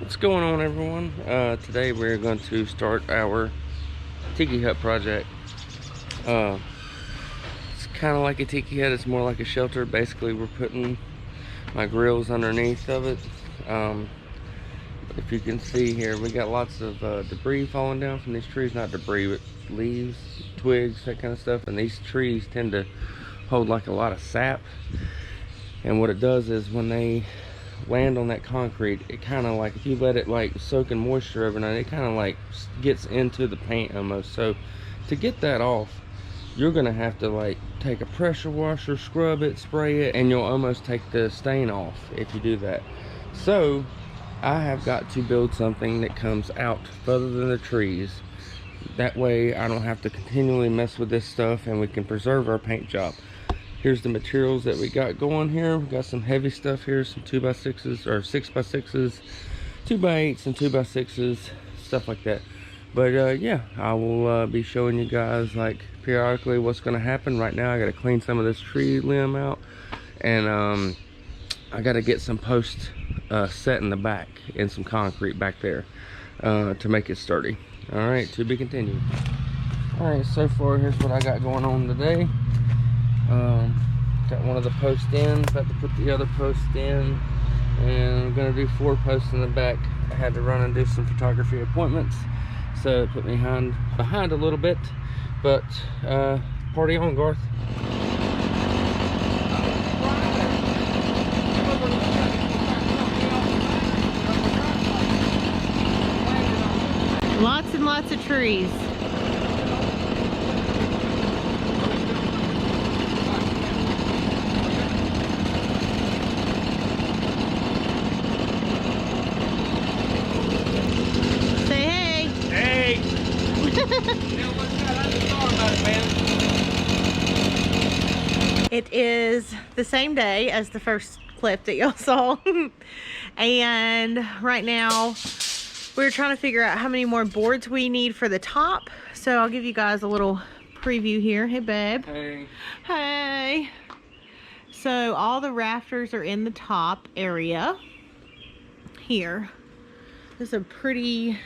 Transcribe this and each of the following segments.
What's going on, everyone? Today we're going to start our tiki hut project. It's kind of like a tiki hut, it's more like a shelter. Basically, we're putting my grills underneath of it. If you can see here, we got lots of debris falling down from these trees. Not debris, but leaves, twigs, that kind of stuff. And these trees tend to hold like a lot of sap. And what it does is when they land on that concrete, it kind of like, if you let it like soak in moisture overnight, it kind of like gets into the paint almost. So to get that off, you're gonna have to like take a pressure washer, scrub it, spray it, and you'll almost take the stain off if you do that. So I have got to build something that comes out further than the trees. That way I don't have to continually mess with this stuff, and we can preserve our paint job. Here's the materials that we got going here. We got some heavy stuff here, some 2x6s or 6x6s, 2x8s and 2x6s, stuff like that. But yeah, I will be showing you guys like periodically what's going to happen. Right now I got to clean some of this tree limb out, and I got to get some posts set in the back and some concrete back there to make it sturdy. All right, to be continued. All right, so far here's what I got going on today. Got one of the posts in, about to put the other post in, and I'm gonna do 4 posts in the back. I had to run and do some photography appointments, so it put me behind a little bit, but party on, Garth. Lots and lots of trees. It is the same day as the first clip that y'all saw. And right now we're trying to figure out how many more boards we need for the top. So I'll give you guys a little preview here. Hey babe. Hey. Hey. So all the rafters are in the top area here. This is a pretty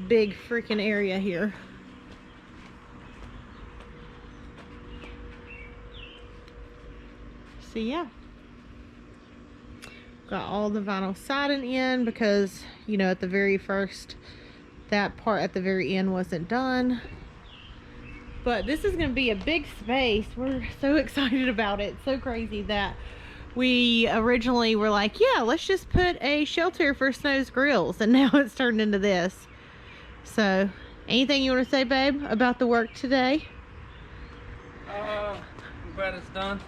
big freaking area here. So yeah, got all the vinyl siding in because, you know, at the very first, that part at the very end wasn't done. But this is going to be a big space. We're so excited about it. It's so crazy that we originally were like, yeah, let's just put a shelter for Snow's grills, and now it's turned into this. So anything you want to say, babe, about the work today? Glad it's done.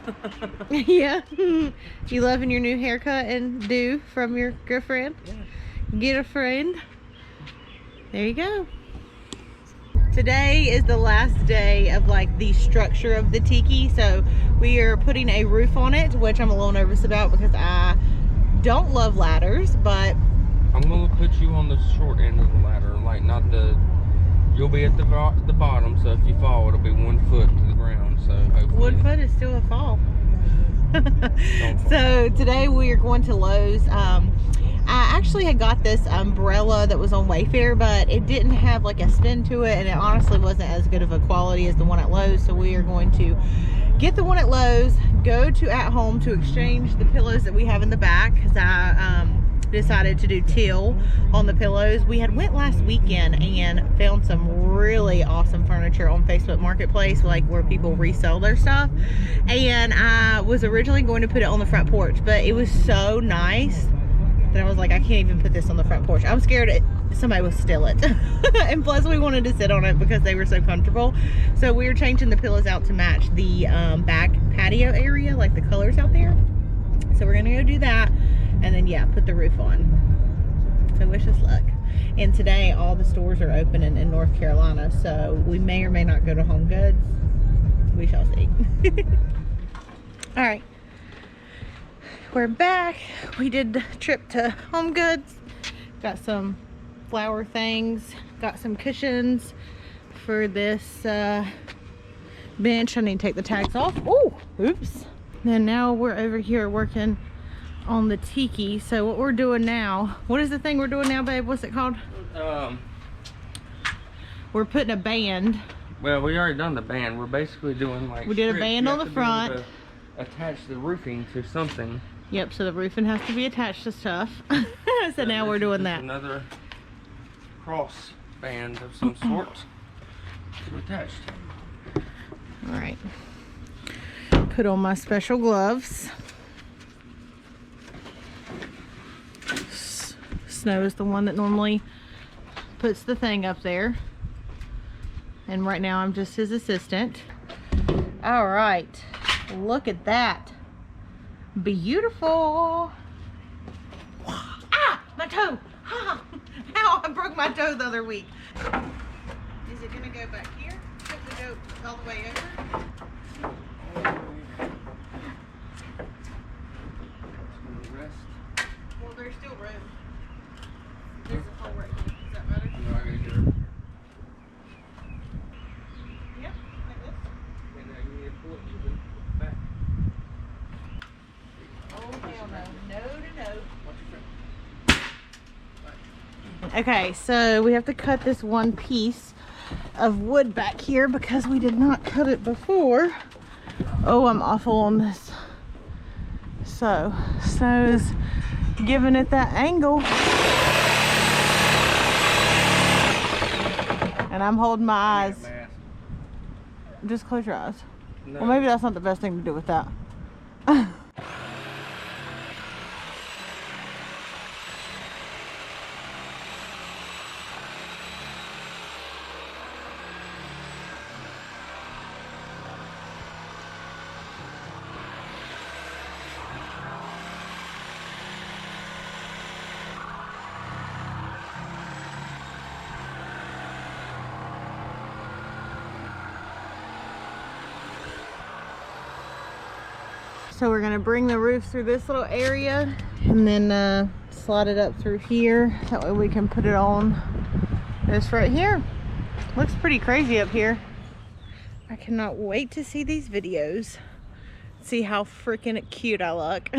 Yeah. You loving your new haircut and do from your girlfriend? Yeah. Get a friend. There you go. Today is the last day of like the structure of the tiki, so we are putting a roof on it, which I'm a little nervous about because I don't love ladders, but I'm gonna put you on the short end of the ladder, like not the. You'll be at the bottom, so if you fall, it'll be 1 foot to the ground. So hopefully 1 foot is still a fall. So today we are going to Lowe's. I actually had got this umbrella that was on Wayfair, but it didn't have like a spin to it, and it honestly wasn't as good of a quality as the one at Lowe's. So we are going to get the one at Lowe's, go to At Home to exchange the pillows that we have in the back, because I decided to do teal on the pillows. We had went last weekend and found some really awesome furniture on Facebook Marketplace, like where people resell their stuff, and I was originally going to put it on the front porch, but it was so nice that I was like, I can't even put this on the front porch. I'm scared somebody will steal it. And plus we wanted to sit on it because they were so comfortable. So we were changing the pillows out to match the back patio area, like the colors out there. So we're gonna go do that, and then yeah, put the roof on. So wish us luck. And today all the stores are opening in North Carolina, so we may or may not go to Home Goods. We shall see. All right, we're back. We did the trip to Home Goods, got some flower things, got some cushions for this bench. I need to take the tags off. Oh, oops. And now we're over here working on the Tiki. So what we're doing now, what is the thing we're doing now, babe? What's it called? We're putting a band. Well, we already done the band. We're basically doing like we did a strips. band You on have the to be able front. to attach the roofing to something. Yep, so the roofing has to be attached to stuff. So now we're doing that. Another cross band of some sort attached. All right. Put on my special gloves. Snow is the one that normally puts the thing up there. And right now I'm just his assistant. All right, look at that. Beautiful. Ah, my toe. Ah, ow, I broke my toe the other week. Is it gonna go back here? Does it go all the way over? Well, there's still room. There's a hole right here. Is that better? No, I gotta get her. Yep, like this. And now you need to pull it to the back. Oh, hell no. No to no. Watch your foot. Okay, so we have to cut this one piece of wood back here because we did not cut it before. Oh, I'm awful on this. So, snow is giving it that angle. And I'm holding my eyes. Just close your eyes. No. Well, maybe that's not the best thing to do with that. So we're gonna bring the roof through this little area and then slide it up through here. That way we can put it on this right here. Looks pretty crazy up here. I cannot wait to see these videos. See how freaking cute I look.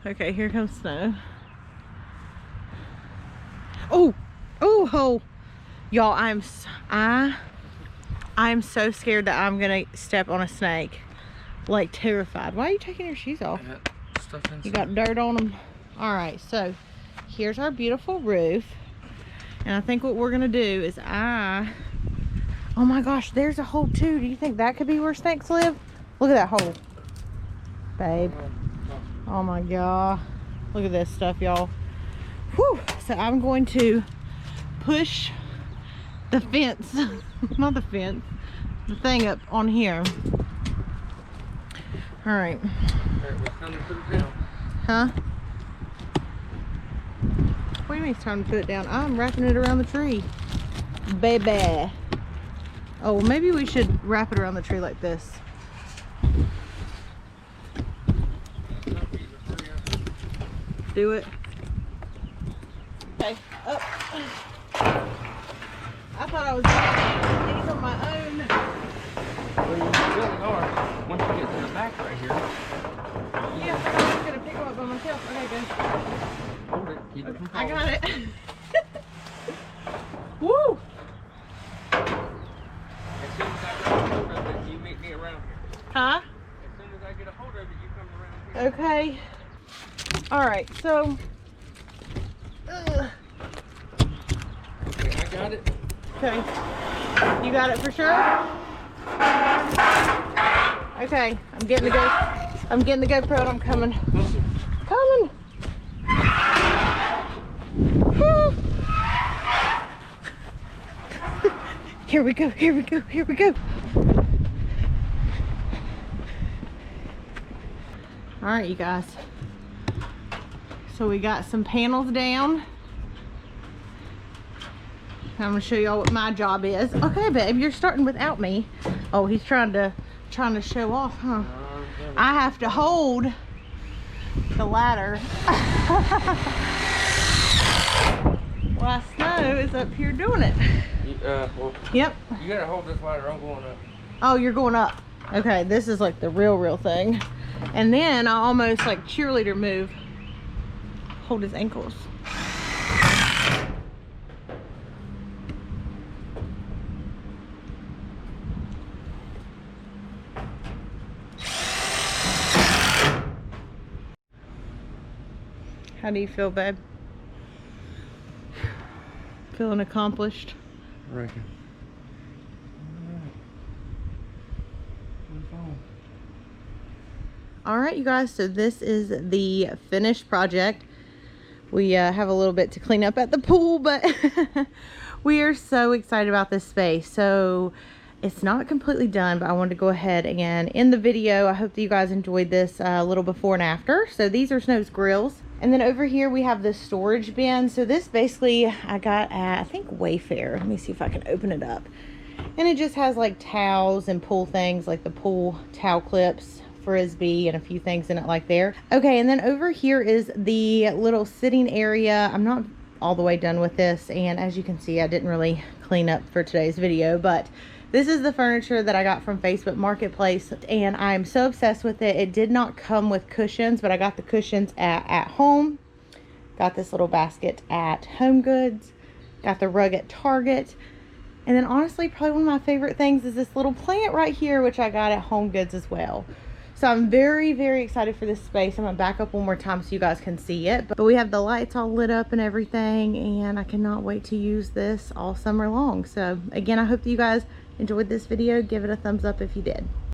Okay, here comes snow. Oh, oh, oh. Y'all, I'm so scared that I'm gonna step on a snake. Like terrified. Why are you taking your shoes off? You got dirt on them. All right, so here's our beautiful roof. And I think what we're gonna do is oh my gosh, there's a hole too. Do you think that could be where snakes live? Look at that hole, babe. Oh my god, look at this stuff, y'all. Whew. So I'm going to push the fence, not the fence, the thing up on here. All right. Huh? What do you mean it's time to put it down? I'm wrapping it around the tree. Baby. Oh, well, maybe we should wrap it around the tree like this. Do it. Okay. Up. I thought I was doing these on my own. Well, you really are. Once you get to the back right here. Yeah, I was gonna pick them up by myself. Okay, good. Hold it. Keep it from falling. I got it. Woo! As soon as I get a hold of it, you meet me around here. Huh? As soon as I get a hold of it, you come around here. Okay. All right. So. Okay, I got it. Okay. You got it for sure? Okay. I'm getting the GoPro and I'm coming. Coming. Here we go. Here we go. Here we go. All right, you guys. So we got some panels down. I'm gonna show y'all what my job is. Okay, babe, you're starting without me. Oh, he's trying to show off, huh? I have to hold the ladder while Snow is up here doing it. Well, Yep. you gotta hold this ladder. I'm going up. Oh, you're going up. Okay, this is like the real thing. And then I almost like cheerleader move, hold his ankles. How do you feel, babe? Feeling accomplished? I reckon. All right, you guys, so this is the finished project. We have a little bit to clean up at the pool, but we are so excited about this space. So it's not completely done, but I wanted to go ahead and end the video. I hope that you guys enjoyed this little before and after. So these are Snow's grills. And then over here we have this storage bin. So this basically I got at, I think, Wayfair. Let me see if I can open it up. And it just has like towels and pool things, like the pool towel clips, frisbee, and a few things in it like there. Okay, and then over here is the little sitting area. I'm not all the way done with this, and as you can see, I didn't really clean up for today's video, but this is the furniture that I got from Facebook Marketplace, and I'm so obsessed with it. It did not come with cushions, but I got the cushions at home. Got this little basket at Home Goods. Got the rug at Target. And then honestly, probably one of my favorite things is this little plant right here, which I got at Home Goods as well. So I'm very, very excited for this space. I'm gonna back up one more time so you guys can see it. But we have the lights all lit up and everything, and I cannot wait to use this all summer long. So again, I hope that you guys enjoyed this video. Give it a thumbs up if you did.